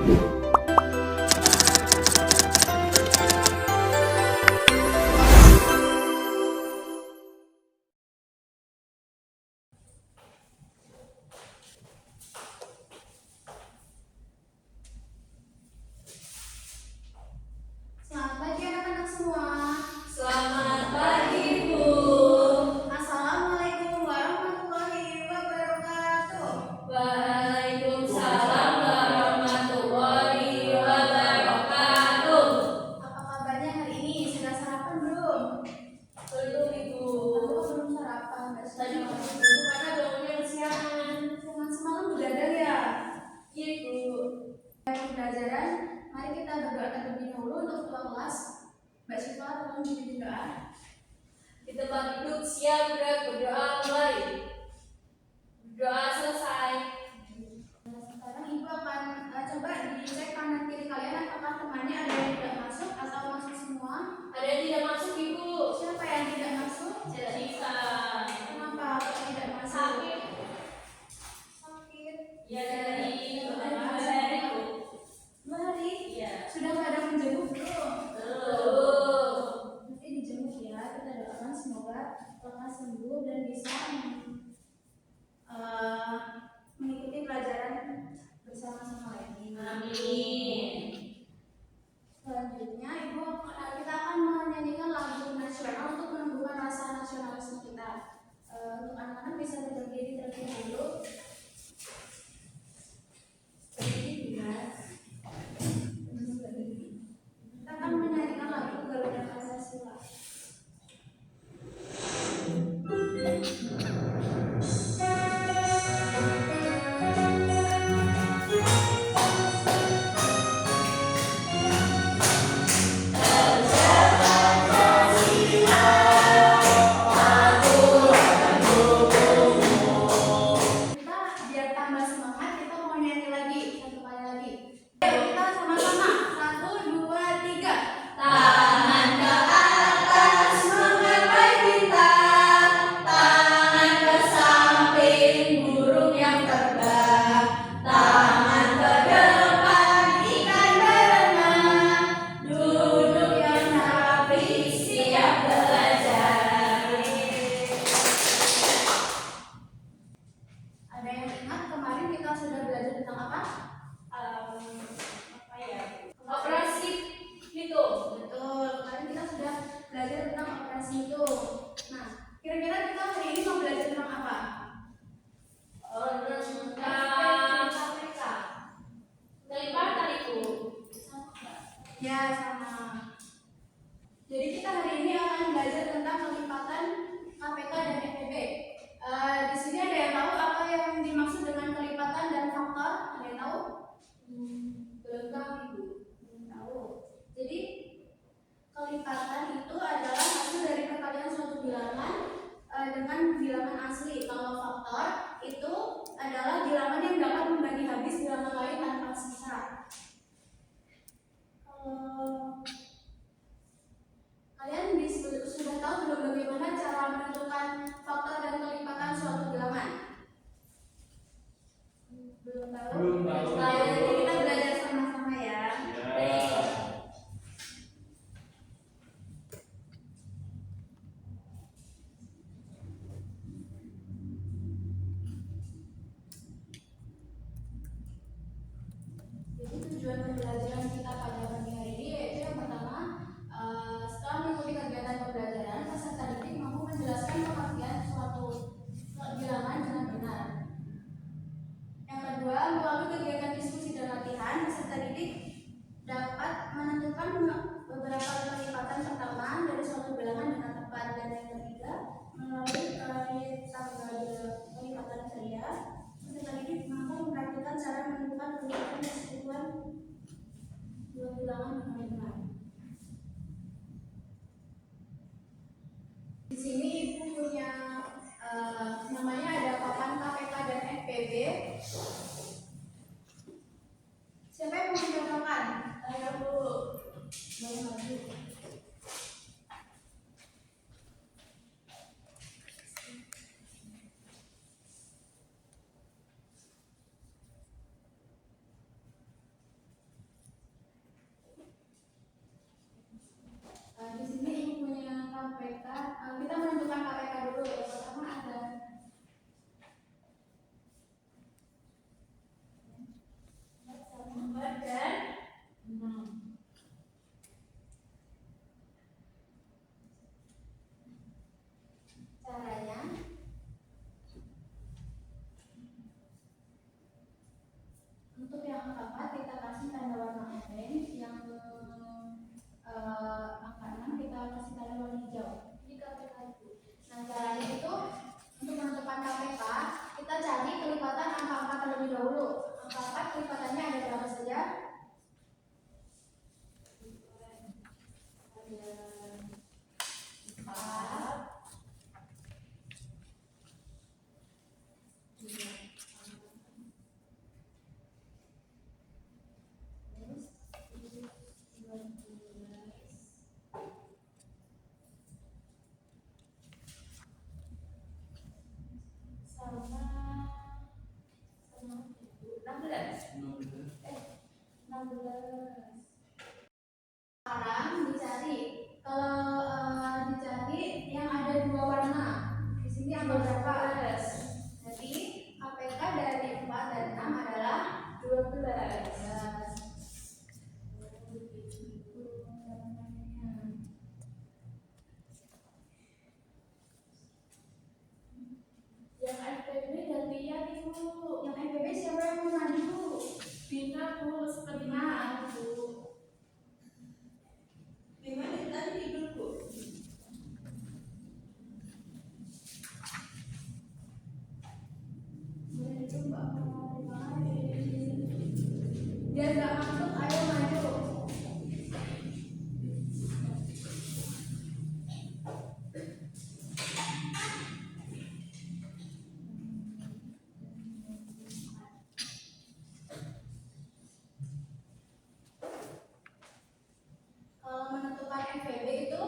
Selamat pagi anak-anak semua. Selamat pagi, Bu. Assalamualaikum warahmatullahi wabarakatuh. Waalaikumsalam warahmatullahi wabarakatuh. Apa kabarnya hari ini? Sudah sarapan belum? Belum, Ibu. Belum sarapan. Tadi dulu karena bangunnya kesiangan. Jangan semalam begadang ya. Iya, Bu. Pembelajaran, mari kita berdoa terlebih dahulu untuk ketua kelas. Mbak Syifa, tolong pimpin doa. Di tempat duduk siap gerak berdoa mulai. Berdoa selesai. Sekarang Ibu akan coba dicek kanan kiri kalian apakah temannya ada yang tidak masuk atau masuk semua. Ada yang tidak masuk, Ibu. Siapa yang tidak masuk? Jessica. Kenapa tidak masuk? Sakit. Sakit. Ya, dari beberapa hari, Bu. 2 hari? Iya. Sudah pada menjenguk belum? Belum. Nanti dijenguk ya. Kita doakan semoga lekas sembuh dan bisa mengikuti pelajaran bersama-sama lagi. Amin. Selanjutnya Ibu kita akan menyanyikan lagu nasional untuk menumbuhkan rasa nasionalisme kita. Untuk anak-anak bisa berdiri terlebih dahulu. Berdiri juga. Kita akan menyanyikan lagu Garuda Pancasila. Kita biar tambah semangat, kita mau nyanyi lagi satu kali lagi. Ayo kita sama-sama 1, 2, 3. Tangan ke atas menggapai bintang, tangan ke samping burung yang terbang, tangan ke depan ikan berenang, duduk yang rapi siap belajar. Ada yang ingat kemarin kita sudah belajar tentang apa? Apa ya? Operasi hitung. Betul, kemarin kita sudah belajar tentang operasi hitung. Nah, kira-kira kita hari ini mau belajar tentang apa? Tentang kelipatan itu. Ya, sama. Jadi kita hari ini akan belajar tentang kelipatan KPK dan FEB. Di sini ada yang tahu apa yang dimaksud dengan kelipatan dan faktor? Ada yang tahu? Belum tahu, Ibu. Belum tahu. Jadi kelipatan itu adalah hasil dari perkalian suatu bilangan dengan bilangan asli. Kalau faktor itu adalah bilangan yang dapat membagi habis bilangan lain tanpa sisa. Kalian sudah tahu belum bagaimana cara menentukan faktor dan kelipatan suatu bilangan? Belum tahu? Belum tahu. Nah, nanti kita belajar sama-sama ya. Jadi tujuan pembelajaran kita pada pagi hari ini yaitu yang pertama, setelah mengikuti kegiatan pembelajaran, peserta didik mampu menjelaskan pengertian suatu bilangan dengan benar. Yang kedua, melalui kegiatan diskusi dan latihan, peserta didik dapat menentukan beberapa kelipatan pertama dari suatu bilangan dengan tepat. Dan yang ketiga, melalui kelipatan ceria, peserta didik mampu mempraktikkan cara menentukan kelipatan persekutuan dua bilangan dengan benar. Di sini Ibu punya namanya ada papan KPK dan FPB. Siapa yang mau mencontohkan? Ayo Bu. Boleh maju. Yang angka 6 kita kasih tanda warna hijau. Ini KPK itu. Nah, caranya itu untuk menentukan KPK, kita cari kelipatan angka 4 terlebih dahulu. Angka 4 kelipatannya ada berapa saja? Sekarang dicari, kalau dicari yang ada dua warna, di sini angka berapa? Jadi KPK dari 4 dan 6 adalah 12. Yang FPB gantian ibu. Yang FPB siapa yang mau maju? Dina bu, seperti bu. Di mana tadi tidur bu? Dia nggak masuk, ayo maju. Kalau menentukan FVB itu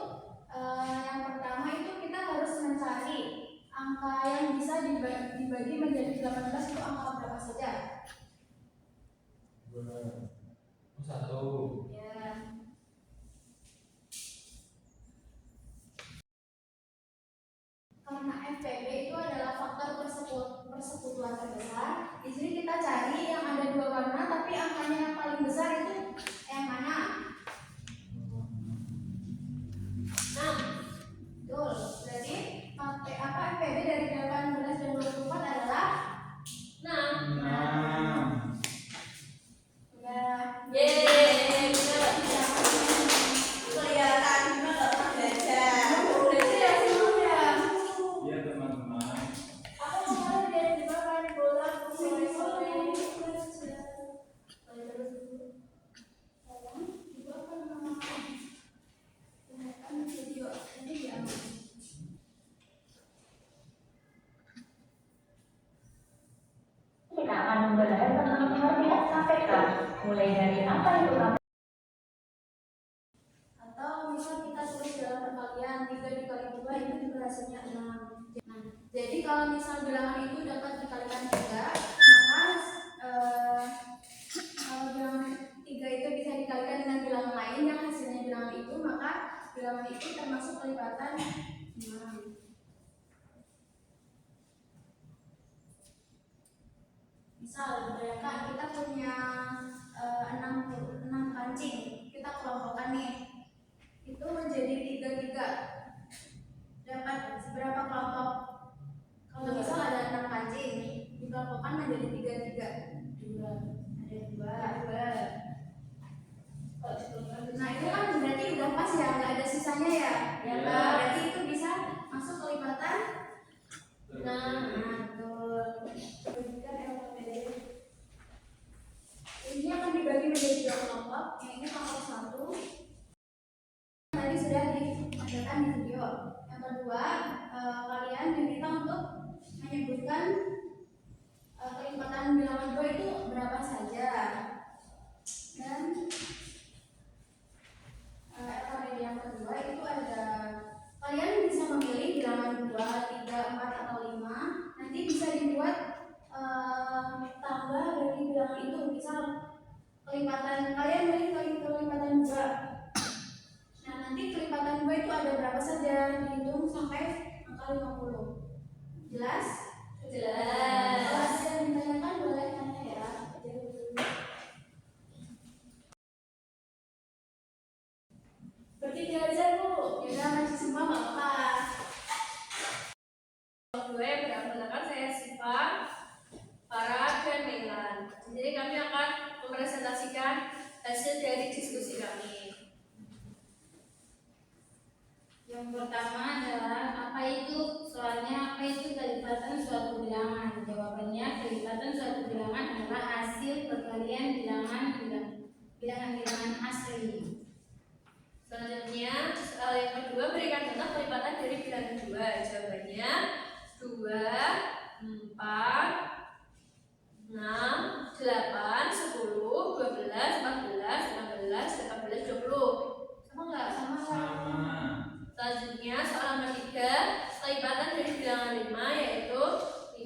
yang pertama itu kita harus mencari angka yang bisa dibagi menjadi 18 itu angka berapa saja? 1. Ya. Karena FPB itu adalah faktor persekutuan terbesar. Di sini kita cari yang ada dua warna, tapi angkanya yang paling besar itu yang mana? 6. Betul. Berarti FPB dari 18 dan 24 adalah 6. 6. Udah. Yeay, Kelihatan juga nggak pernah belajar. Udah ya semuanya. Ya teman-teman. Aku kemarin dia dimakan bola sore-sore. Kita akan membahas tentang pengertian KPK, mulai dari apa itu KPK. Atau misal kita tulis dalam perkalian 3 dikali 2 itu juga hasilnya 6. Nah, jadi kalau misal bilangan itu dapat dikalikan 3, maka kalau bilangan 3 itu bisa dikalikan dengan bilangan lain yang hasilnya bilangan itu, maka bilangan itu termasuk kelipatan 6. Misal, bayangkan kita punya 6 kancing, kita kelompokkan nih, itu menjadi 3 dapat seberapa kelompok? Kalau misal ada 6 kancing, dikelompokkan menjadi 3. 2. Ada 2. Nah itu kan berarti udah pas ya, nggak ada sisanya ya. Ya. Nah, berarti itu bisa masuk kelipatan 6. Nah, betul. Ini akan dibagi menjadi 2 kelompok. Yang ini kelompok 1. Tadi sudah diadakan di video. Yang kedua, kalian diminta untuk menyebutkan kelipatan bilangan 2 itu berapa saja. Dan yang kedua itu ada, kalian bisa memilih bilangan 2, 3, 4 atau 5. Nanti bisa dibuat tambah dari bilangan itu. Misal kelipatan kalian milih kelipatan 2. Nah, nanti kelipatan 2 itu ada berapa saja, dihitung sampai angka 50. Jelas? Jelas. Kalau ada yang ditanyakan boleh tanya ya. bertiga aja bu. Ya masih semua nggak apa-apa. Gue perkenalkan saya Siva, Farah dan Melan. Jadi kami akan mempresentasikan hasil dari diskusi kami. Yang pertama adalah apa itu? Soalnya apa itu kelipatan suatu bilangan? Jawabannya kelipatan suatu bilangan adalah hasil perkalian bilangan-bilangan asli. Selanjutnya, soal yang kedua, berikan contoh kelipatan dari bilangan 2. Jawabannya 2, 4, 6, 8, 10, 12, 14, 15, 18, 20. Sama nggak? Sama Sama. Selanjutnya, soal nomor 3, kelipatan dari bilangan 5 yaitu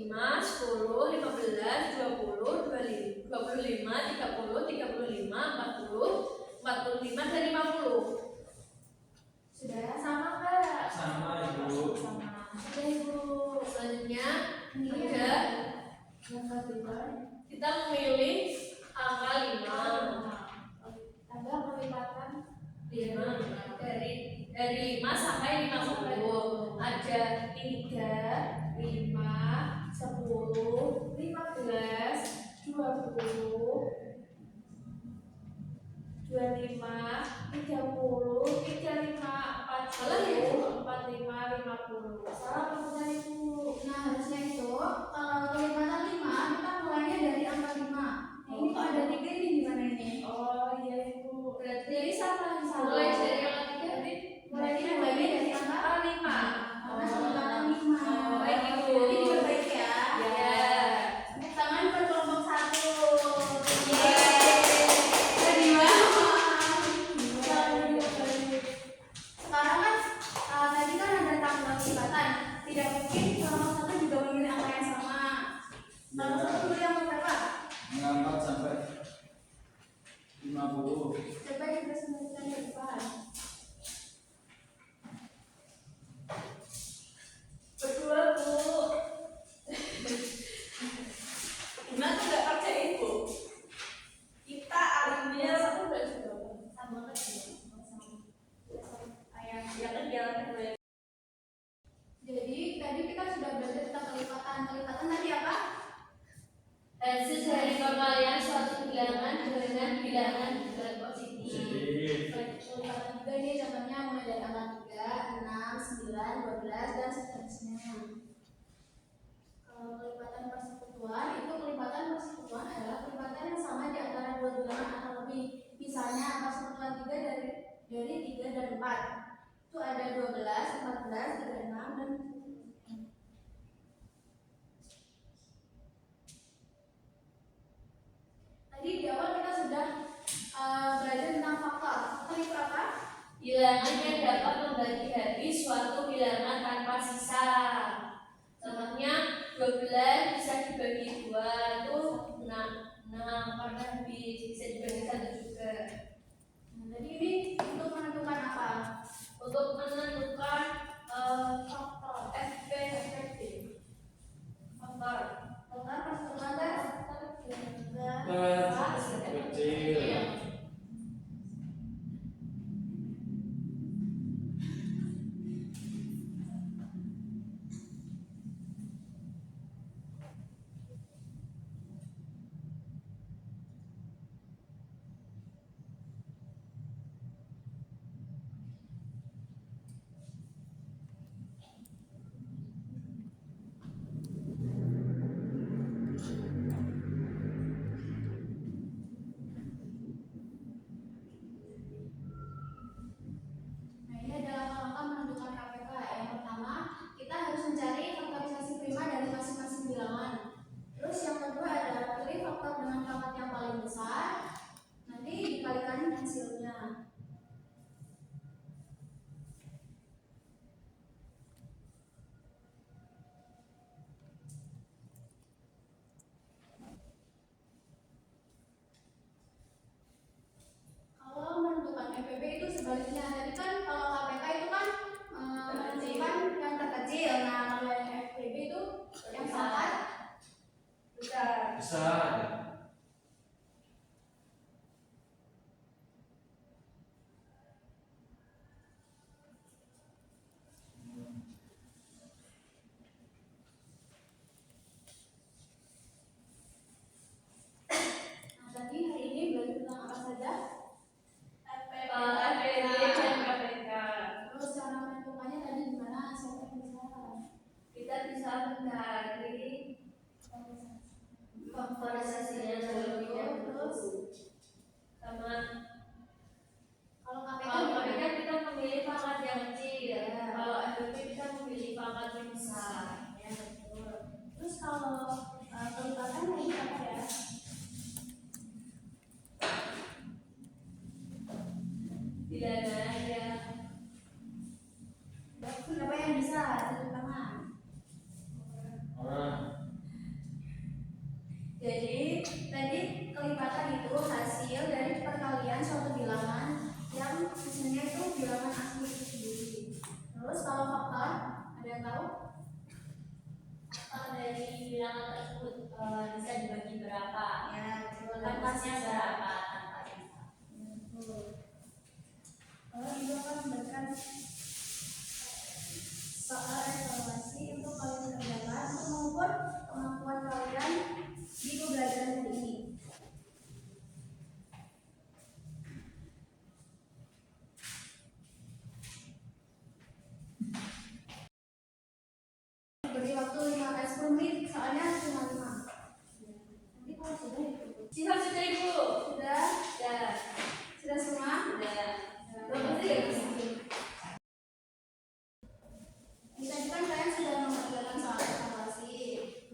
5, 10, 15, 20, 25, 30, 35, 40, 45, dan 50. sudah sama nggak? Sama, Ibu. Sama. Sudah Ibu. Selanjutnya, Ini ada yang kedua. kita memilih angka 5. Ada kelipatan 5 dari 5 sampai 50. Ada 3, 5, 10, 15, 20, 25, 30, 35, 40, 45, 50. Salah pemutar itu. Nah, harusnya itu kalau kelipatan 5 kita mulainya dari angka 5. Nah, ini kok ada 3 ini gimana ini? Oh iya Ibu. berarti Jadi salah yang salah. mulai dari angka 3 berarti mulainya dari angka 5. Karena kelipatan 5. Baik, Ibu. Jadi diperbaiki ya. Ya. Tepuk tangan buat kelompok 1. Sekarang kan tadi kan ada tanggal kelipatan. Tidak mungkin kelompok 1 juga memilih angka yang sama. Kelompok 1 pilih angka berapa? 4 sampai 50. Coba kita sebutkan ke depan. Berdua, Bu. Gimana tuh nggak percaya ibu? Kita ambil Satu udah juga. Sama kan? Jangan jalan kedua. Jadi tadi kita sudah belajar tentang kelipatan. Kelipatan tadi apa? Hasil dari perkalian suatu bilangan dengan bilangan positif. Positif. Kelipatan juga ini contohnya mulai dari angka 3, 6, 9, 12 dan seterusnya. Kalau kelipatan persekutuan itu kelipatan persekutuan adalah kelipatan yang sama di antara dua bilangan atau lebih. Misalnya persekutuan 3 dari 3 dan 4. Itu ada 12, 14, 36 dan tadi di awal kita sudah belajar tentang faktor. Faktor itu apa? Bilangan yang dapat membagi habis suatu bilangan tanpa sisa. Contohnya 12 bisa dibagi 2 itu 6 karena habis, bisa dibagi 1 juga. Nah, jadi ini untuk menentukan apa? Untuk menentukan faktor FP faktor Faktor persekutuan dan Kecil. tahu? Dari bilangan tersebut bisa dibagi berapa? Ya, betul. Tanpasnya berapa? Tanpa sisa. Kalau ibu akan memberikan soal evaluasi untuk kalian kerjakan untuk mengukur kemampuan kalian di pembelajaran hari ini. Beri waktu 10 menit, soalnya cuma 5. Nanti kalau sudah itu. Sisa sudah ibu. Sudah? Ya. Sudah semua? Sudah. Bagus ya, ini tadi kan kalian sudah mengerjakan soal evaluasi.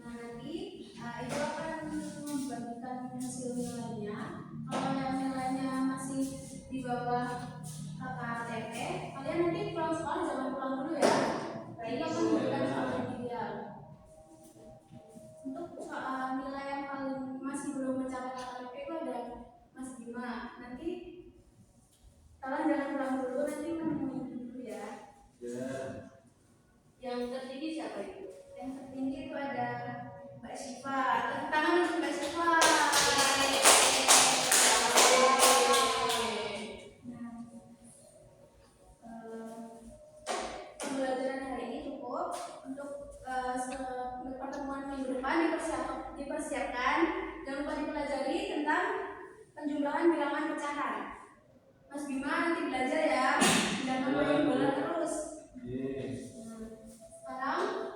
Nah nanti ibu akan membagikan hasil nilainya. Kalau yang nilainya masih di bawah KKTP, kalian nanti pulang sekolah jangan pulang dulu ya. Ibu akan memberikan soal remedial. Untuk soal nilai yang paling masih belum mencapai KKTP itu ada Mas Bima. Nanti kalian jangan pulang dulu, nanti menemui dulu ya. Ya. Yang tertinggi siapa itu? Yang tertinggi itu ada Mbak Syifa. Tepuk tangan untuk Mbak Syifa. Nah, pembelajaran hari ini cukup untuk pertemuan minggu depan dipersiapkan. Jangan lupa dipelajari tentang penjumlahan bilangan pecahan. Mas Bima nanti belajar ya, jangan main bola terus. Yes. Sekarang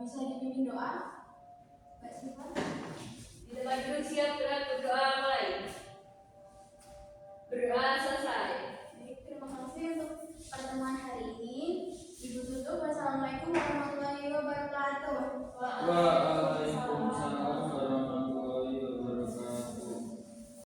bisa dipimpin doa, Mbak Syifa. Di depan dulu siap gerak berdoa mulai. Berdoa selesai. Baik, terima kasih untuk pertemuan hari ini. Ibu tutup. Wassalamualaikum warahmatullahi wabarakatuh. Wah.